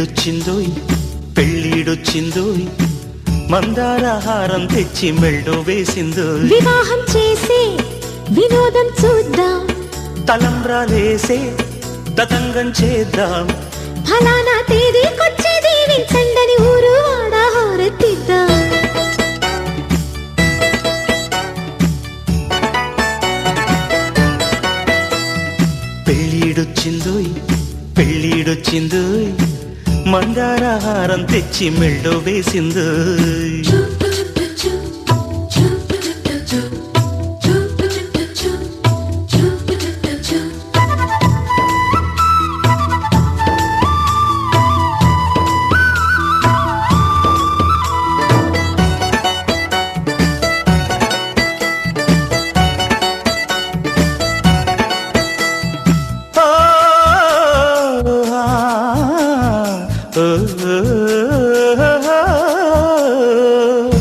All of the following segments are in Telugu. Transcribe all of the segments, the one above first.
పెళ్ళిడొచ్చిందోయ్ పెళ్ళిడొచ్చిందోయ్ మందారహారం తెచ్చి మెళ్ళో వేసిందోయ్ వివాహం చేసే వినోదం చూద్దాం తలంబ్రాలేసే తతంగం చేద్దాం ఫలానా తేదీకొచ్చి దీవించండని ఊరు వాడ హోరెత్తిద్దాం పెళ్ళిడొచ్చిందోయ్ పెళ్ళిడొచ్చిందోయ్ మందారహారం తెచ్చి మెళ్ళో వేసిందోయ్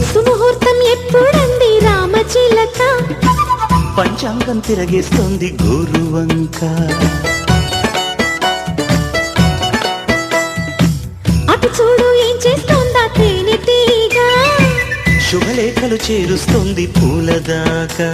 సుముహూర్తం ఎప్పుడండి రామచిలక పంచాంగం తిరగేస్తోంది గోరువంక అటు చూడు ఏం చేస్తోందా తేనెటీగ శుభలేఖలు చేరుస్తోంది పూలదాకా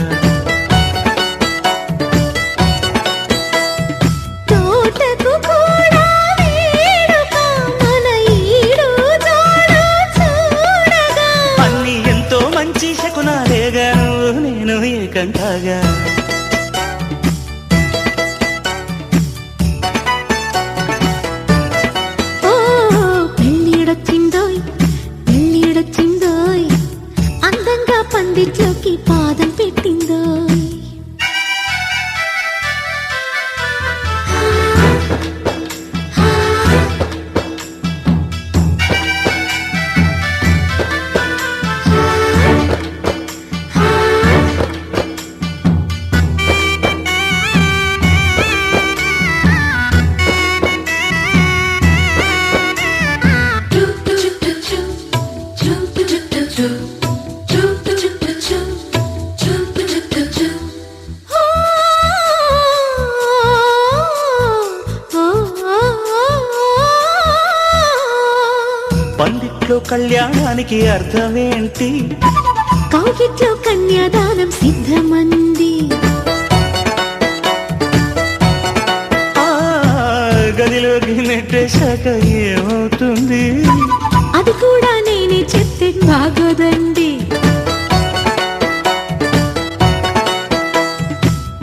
తోటకు కూడా వేడుక మన ఈడు జోడు చూడగా అన్ని ఎంతో మంచి శకునాలేగా నువ్వు నేను ఏకంటాగా ఓ పెళ్ళిడొచ్చిందోయ్ పెళ్ళిడొచ్చిందోయ్ అందంగా పందిట్లోకి పాదం పెట్టిందోయ్ పందిట్లో కళ్యాణానికి అర్థమేంటి కౌగిట్లో కన్యాదానం సిద్ధమంది ఆ గదిలోకి నెట్టేశాక ఏమవుతుంది అది కూడా నేనే చెప్తే బాగోదండి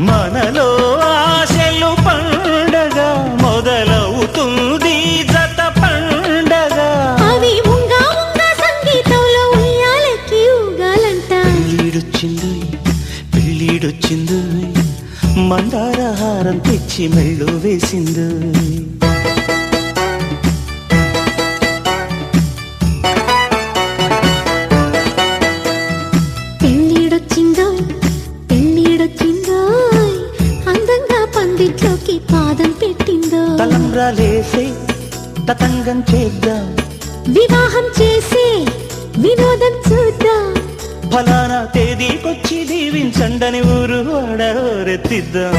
మనలో ఆశలు పండగ మొదలవుతుంది జత పండగ అవి ఉంగా ఉంగా సంగీతంలో ఉయ్యాలెక్కి ఊగాలంట పెళ్ళిడొచ్చిందోయ్ పెళ్ళిడొచ్చిందోయ్ మందారహారం తెచ్చి మెళ్ళో వేసిందోయ్ పెళ్ళిడొచ్చిందోయ్ పెళ్ళిడొచ్చిందోయ్ అందంగా పందిట్లోకి పాదం పెట్టిందోయ్ తలంబ్రాలేసే తతంగం చేద్దాం వివాహం చేసే వినోదం చూద్దాం ఫలానా తేదీకొచ్చి దీవించండని ఊరు వాడరెత్తిద్దాం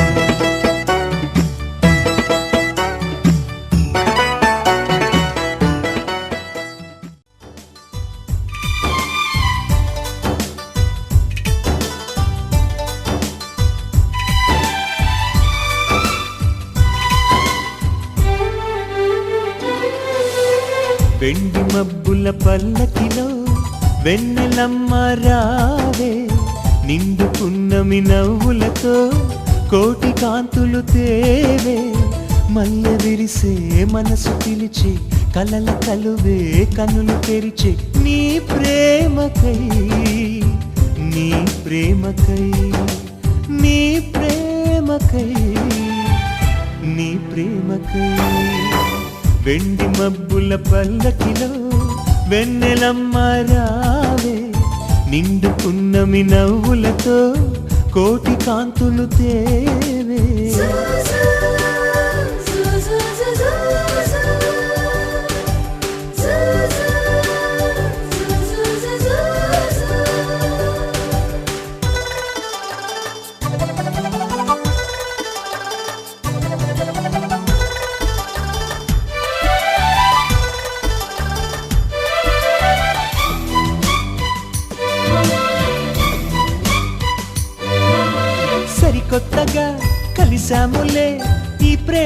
వెండి మబ్బుల పల్లకిలో వెన్నెలమ్మ రావే నిండు పున్నమి నవ్వులతో కోటి కాంతులు తేవే మల్లె విరిసే మనసు పిలిచి కలల కలువే కనులు తెరిచే నీ ప్రేమకై నీ ప్రేమకై నీ ప్రేమకై నీ ప్రేమకై వెండి మబ్బుల పల్లకిలో వెన్నెలమ్మ రావే నిండు పున్నమి నవ్వులతో కోటి కాంతులు తేవే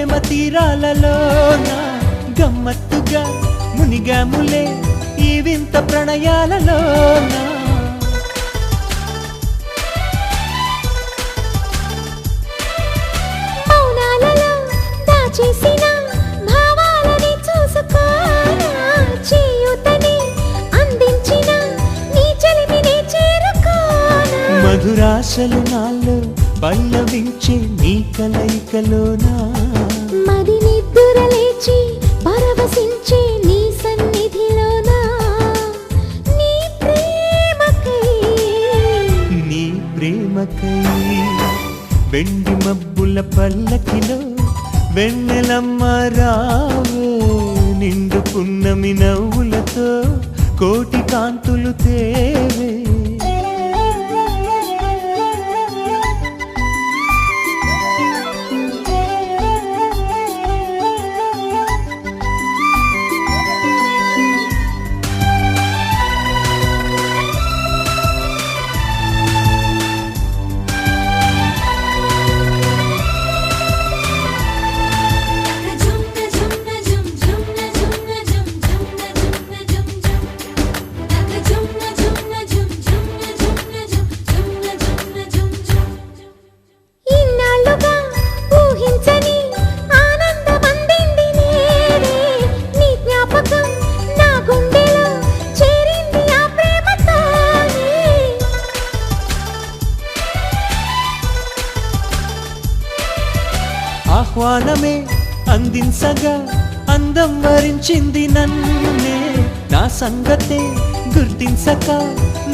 ప్రేమ తీరాలలోన గమ్మత్తుగా మునిగాములే ఈ వింత ప్రణయాలలోన మౌనాలలో దాచేసిన భావాలని చూసుకోనా చేయుతని అందించిన నీ చెలిమిని చేరుకోనా మధురాశలు నాలో పల్లవించే నీ కలయికలోనా మరి నిద్దుర లేచి పరవశించే నీ సన్నిధిలోనా నీ ప్రేమకై వెండి మబ్బుల పల్లకిలో వెన్నెలమ్మ రావే నిండు పున్నమి నవ్వులతో కోటి కాంతులు తేవే ఆహ్వానమే అందించగా అందం వరించింది నన్నే నా సంగతే గుర్తించక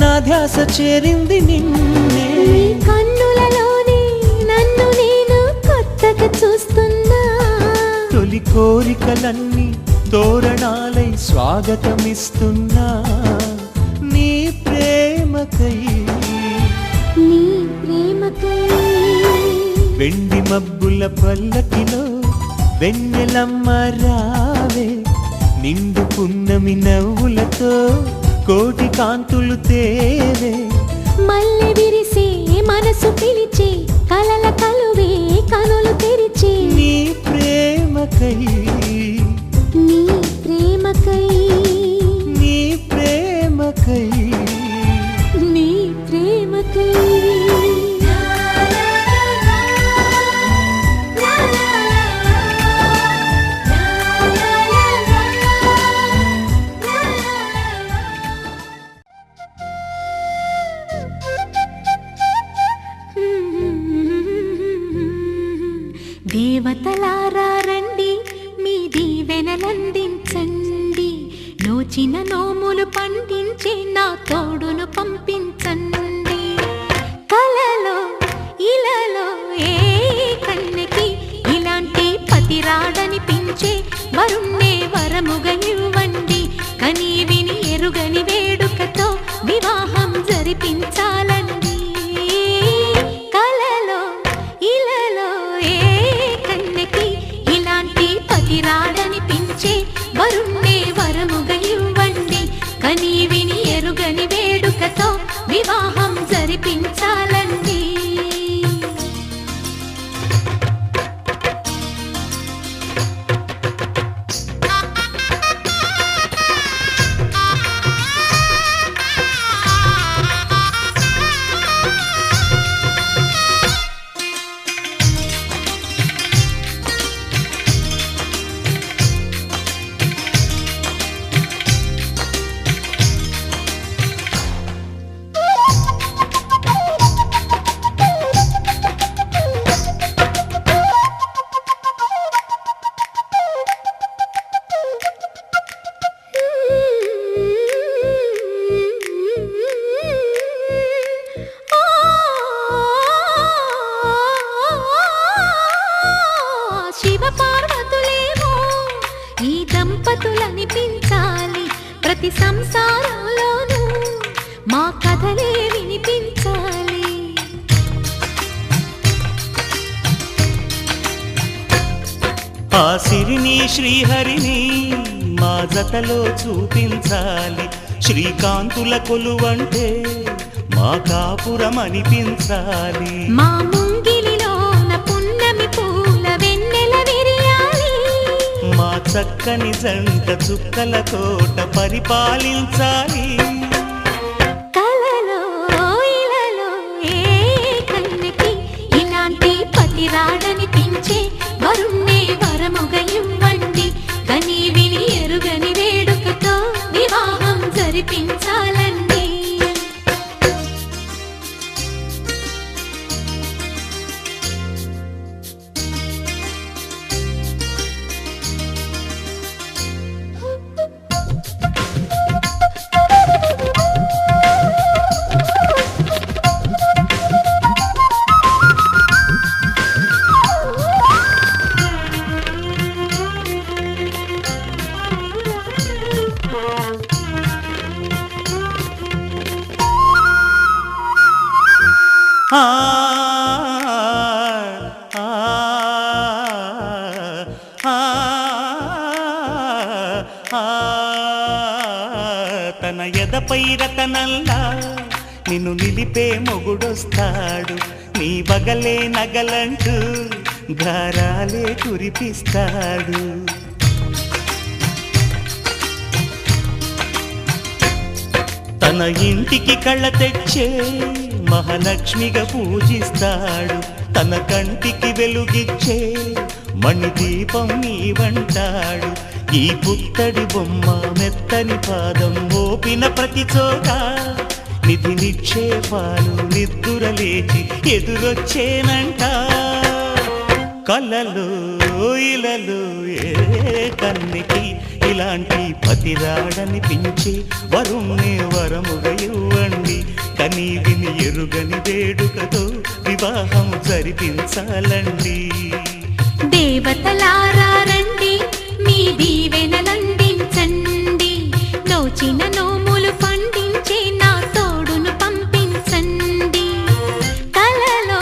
నా ధ్యాస చేరింది నిన్నే కన్నులలోనే నన్ను నేను కొత్తగా చూస్తున్నా తొలి కోరికలన్నీ తోరణాలై స్వాగతమిస్తున్నా నీ ప్రేమకై వెండి మబ్బుల పల్లకిలో వెన్నెలమ్మ రావే నిండు పున్నమి నవ్వులతో కోటి కాంతులు తేవే మల్లె విరిసే మనసు పిలిచే కలల కలువే కనులు తెరిచే నీ ప్రేమకై నీ ప్రేమకై నీ ప్రేమకై నీ ప్రేమకై దేవతలారా రండి మీ దీవెనలందించండి నోచిన నోములు పండించే నా తోడును పంపించండి కలలో ఇలలో ఏ కన్నెకి ఇలాంటి పతి రాడనిపించే వరుణ్ణే వరముగా ఇవ్వండి కని విని ఎరుగని వేడుకతో వివాహం జరిపించాలండి కలలో ఇలలో ఏ కన్నెకి ఇలాంటి పతి రాడనిపించే వరుణ్ణే వరముగా ఇవ్వండి కని విని ఎరుగని వేడుకతో వివాహం జరిపించాలండి దంపతులనిపించాలి ప్రతి సంసారంలోనూ మా కథలే వినిపించాలి ఆ సిరిని శ్రీహరిని మా జతలో చూపించాలి శ్రీకాంతుల కొలువంటే మా కాపురం అనిపించాలి మా ముంగిలిలోన పున్నమి పూల వెన్నెల విరియ చక్కని జంట చుక్కల తోట పరిపాలించాలి. కలలో ఇలలో ఏ కన్నెకి ఇలాంటి పతి రాడనిపించే వరుణ్ణే వరముగా ఇవ్వండి. కని విని ఎరుగని వేడుకతో వివాహం జరిపించాలండి. ఆ ఆ ఆ తన ఎదపై రతనల్లా నిన్ను నిలిపే మొగుడొస్తాడు. నీ బగలే నగలంటూ గారాలే కురిపిస్తాడు. తన ఇంటికి కళ్ళ తెచ్చే మహాలక్ష్మిగా పూజిస్తాడు. తన కంటికి వెలుగిచ్చే మణిదీపం నీవంటాడు. ఈ పుత్తడి బొమ్మ మెత్తని పాదం మోపిన ప్రతి చోట నిధి నిక్షేపాలు నిద్దురలేచి ఎదురొచ్చేనంట. కలలో ఇలలో ఏ కన్నెకి ఇలాంటి పతి రాడనిపించి వరుణ్ణే వరముగా ఇవ్వండి. కని విని ఎరుగని వేడుకతో వివాహం జరిపించాలండి. దేవతలారా రండి, మీ దీవెనలందించండి. నోచిన నోములు పండించే నా తోడును పంపించండి. కలలో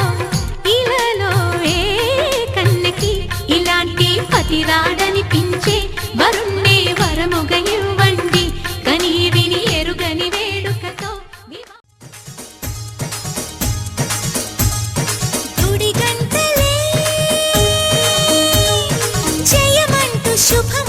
ఇలలో ఏ కన్నెకి ఇలాంటి పతి రాడనిపించే వరుణ్ణే వరముగా ఇవ్వండి. కని విని ఎరుగని వేడుకతో గుడి గంటలే జయమంటూ శుభం